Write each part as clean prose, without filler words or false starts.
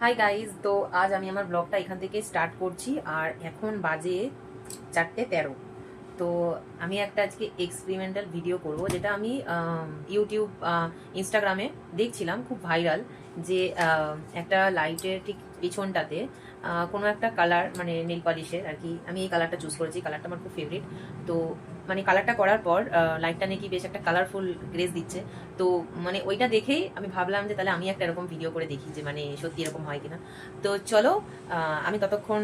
Hi guys, তো আজ আমি আমার ব্লগটা এখান থেকে স্টার্ট করছি। আর এখন বাজে 4:13। তো আমি একটা আজকে এক্সপেরিমেন্টাল ভিডিও করব, যেটা আমি ইউটিউব ইনস্টাগ্রামে দেখছিলাম, খুব ভাইরাল। যে একটা লাইটের ঠিক পিছনটাতে কোনো একটা কালার, মানে নেল পলিশের আর কি, আমি এই কালারটা চুজ করেছি। কালারটা আমার খুব ফেভারিট। তো মানে কালারটা করার পর লাইটটা নাকি বেশ একটা কালারফুল গ্রেস দিচ্ছে। তো মানে ওইটা দেখেই আমি ভাবলাম যে তাহলে আমি একটা এরকম ভিডিও করে দেখি, যে মানে সত্যি এরকম হয় কিনা। তো চলো, আমি ততক্ষণ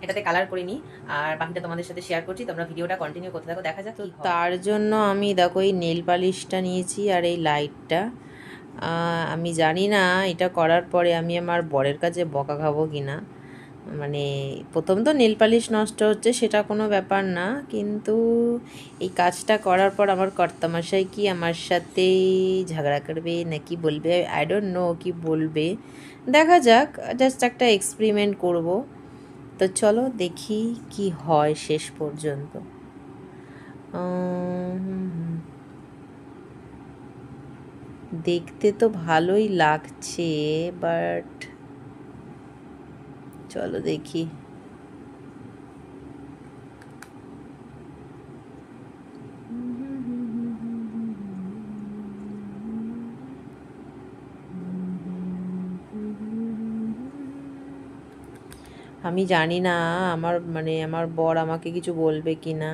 এটাতে কালার করে নিই, আর বাকিটা তোমাদের সাথে শেয়ার করছি। তোমরা ভিডিওটা কন্টিনিউ করতে থাকো, দেখা যাক। তো তার জন্য আমি দেখো এই নেল পালিশটা নিয়েছি আর এই লাইটটা। আমি জানি না এটা করার পরে আমি আমার বরের কাছে বকা খাবো কিনা। মানে প্রথম তো নেল পালিশ নষ্ট হচ্ছে, সেটা কোনো ব্যাপার না, কিন্তু এই কাজটা করার পর আমার কর্তামশাই কি আমার সাথেই ঝগড়া করবে নাকি বলবে, আই ডোন্ট নো কি বলবে। দেখা যাক, জাস্ট একটা এক্সপেরিমেন্ট করব। তো চলো দেখি কি হয় শেষ পর্যন্ত। দেখতে তো ভালোই লাগছে, বাট চলো দেখি। আমি জানি না আমার বর আমাকে কিছু বলবে কি না।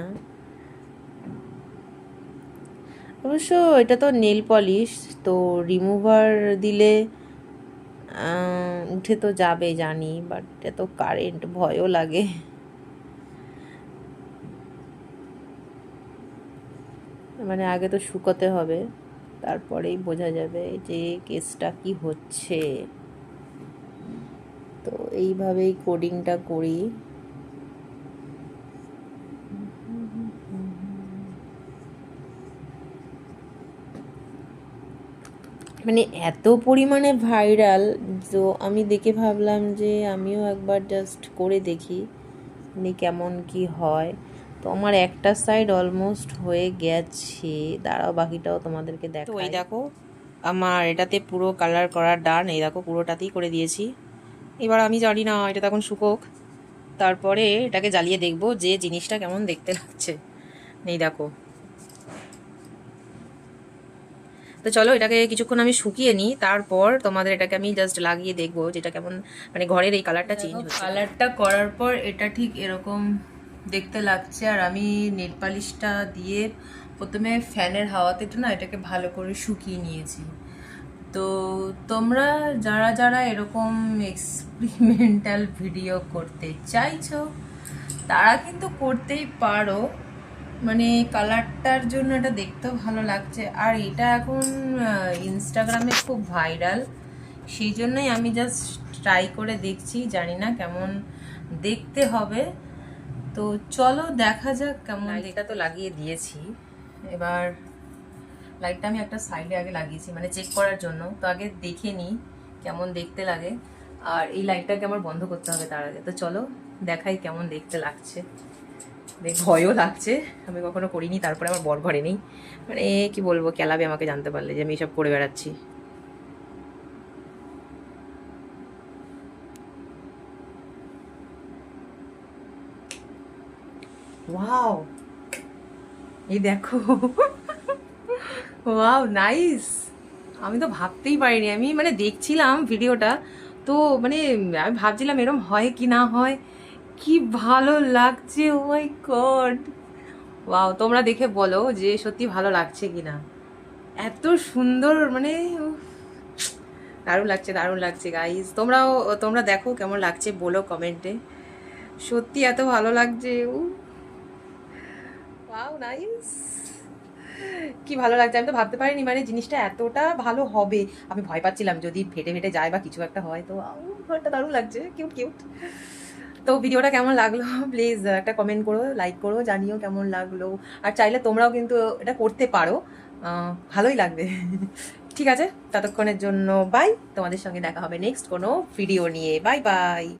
অবশ্য এটা তো নেল পলিশ, তো রিমুভার দিলে উঠে তো যাবে জানি, বাট এত কারেন্ট, ভয়ও লাগে। মানে আগে তো শুকোতে হবে, তারপরেই বোঝা যাবে যে কেসটা কি হচ্ছে। তো এইভাবেই কোডিংটা করি। মানে এত পরিমাণে ভাইরাল, তো আমি দেখে ভাবলাম যে আমিও একবার জাস্ট করে দেখি, মানে কেমন কি হয়। তো আমার একটা সাইড অলমোস্ট হয়ে গেছে, দাঁড়াও বাকিটাও তোমাদেরকে দেখাই। তো এই দেখো, আমার এটাতে পুরো কালার করা ডান। এই দেখো পুরোটাতেই করে দিয়েছি। এবার আমি জানি না, এটা তখন শুকোক, তারপরে এটাকে জ্বালিয়ে দেখবো যে জিনিসটা কেমন দেখতে লাগছে। এই দেখো। তো চলো এটাকে কিছুক্ষণ আমি শুকিয়ে নিই, তারপর তোমাদের এটাকে আমি জাস্ট লাগিয়ে দেখবো যেটা কেমন, মানে ঘরের এই কালারটা চেঞ্জ হচ্ছে। কালারটা করার পর এটা ঠিক এরকম দেখতে লাগছে। আর আমি নেল পালিশটা দিয়ে প্রথমে ফ্যানের হাওয়াতে তো না এটাকে ভালো করে শুকিয়ে নিয়েছি। তো তোমরা যারা যারা এরকম এক্সপেরিমেন্টাল ভিডিও করতে চাইছো, তারা কিন্তু করতেই পারো। মানে কালারটার জন্য এটা দেখতেও ভালো লাগছে, আর এটা এখন ইনস্টাগ্রামে খুব ভাইরাল। সেই জন্যই আমি জাস্ট ট্রাই করে দেখছি, জানি না কেমন দেখতে হবে। তো চলো দেখা যাক কেমন। এটা তো লাগিয়ে দিয়েছি। এবার লাইটটা আমি একটা সাইডে আগে লাগিয়েছি, মানে চেক করার জন্য। তো আগে দেখে নিই কেমন দেখতে লাগে, আর এই লাইটটাকে আমার বন্ধ করতে হবে তার আগে। তো চলো দেখাই কেমন দেখতে লাগছে। দেখ ভয়ও লাগছে, আমি কখনো করিনি, তারপরে আমার বর ঘরে নেই। মানে কি বলবো, কেলাবে আমাকে জানতে পারলে যে আমি এসব করে বেড়াচ্ছি। ওয়াও, এই দেখো। Wow, nice. আমি তো ভাবতেই পারিনি, আমি মানে দেখছিলাম ভিডিওটা, তো মানে আমি ভাবছিলাম এরম হয় কি না হয়। কি ভালো লাগছে, ও মাই গড। ওয়াও, তোমরা দেখে বলো যে সত্যি ভালো লাগছে কিনা। এত সুন্দর, মানে উফ, দারুণ লাগছে, দারুণ লাগছে গাইজ। তোমরা দেখো কেমন লাগছে, বলো কমেন্টে। সত্যি এত ভালো লাগছে। Wow, nice. কি ভালো লাগছে, আমি তো ভাবতে পারিনি মানে জিনিসটা এতটা ভালো হবে। আমি ভয় পাচ্ছিলাম যদি ফেটে ফেটে যায় বা কিছু একটা হয়। তো ঘরটা দারুণ লাগছে, কিউট কিউট। তো ভিডিওটা কেমন লাগলো প্লিজ একটা কমেন্ট করো, লাইক করো, জানিও কেমন লাগলো। আর চাইলে তোমরাও কিন্তু এটা করতে পারো, ভালোই লাগবে। ঠিক আছে, ততক্ষণের জন্য বাই। তোমাদের সঙ্গে দেখা হবে নেক্সট কোনো ভিডিও নিয়ে। Bye bye.